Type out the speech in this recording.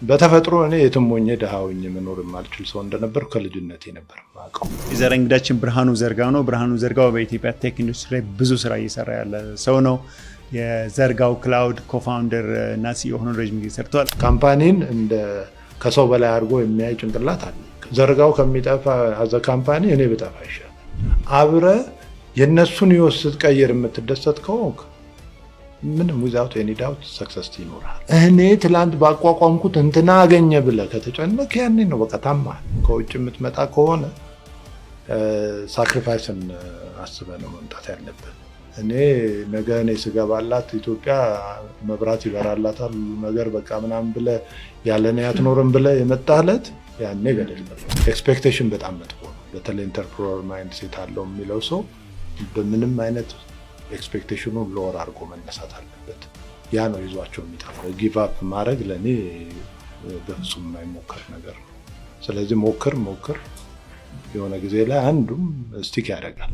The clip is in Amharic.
በተፈጥሮ እኔ የትም ሆኜ ደሃ ሆኜ መኖር የማልችል ሰው እንደነበር ከልጅነቴ ነበር ማቀው። የዛሬ እንግዳችን ብርሃኑ ዘርጋው ነው። ብርሃኑ ዘርጋው በኢትዮጵያ ቴክ ኢንዱስትሪ ላይ ብዙ ስራ እየሰራ ያለ ሰው ነው። የዘርጋው ክላውድ ኮፋውንደር እና ሲኢኦ ሆኖ ረጅም ጊዜ ሰርቷል። ካምፓኒን እንደ ከሰው በላይ አድርጎ የሚያይ ጭንቅላት አለ። ዘርጋው ከሚጠፋ አዘ ካምፓኒ እኔ ብጠፋ ይሻላል። አብረ የነሱን ህይወት ስትቀይር የምትደሰት ከሆንክ ምንም without any doubt success ይኖራል። እኔ ትላንት ባቋቋምኩት እንትና አገኘ ብለህ ከተጨነቅ ያኔ ነው በቃ ታማህ። ከውጭ የምትመጣ ከሆነ ሳክሪፋይስን አስበህ ነው መምጣት ያለብህ። እኔ ነገ እኔ ስገባላት ኢትዮጵያ መብራት ይበራላታል ሁሉ ነገር በቃ ምናምን ብለህ ያለኔ አትኖርም ብለህ የመጣለት ያኔ ገደል ነው። ኤክስፔክቴሽን በጣም መጥፎ ነው። በተለይ ኢንተርፕረነር ማይንድ ሴት አለው የሚለው ሰው በምንም አይነት ኤክስፔክቴሽኑ ሎወር አድርጎ መነሳት አለበት። ያ ነው ይዟቸው የሚጠፋው። ጊቭ አፕ ማድረግ ለእኔ በፍጹም የማይሞከር ነገር ነው። ስለዚህ ሞክር የሆነ ጊዜ ላይ አንዱም ስቲክ ያደርጋል።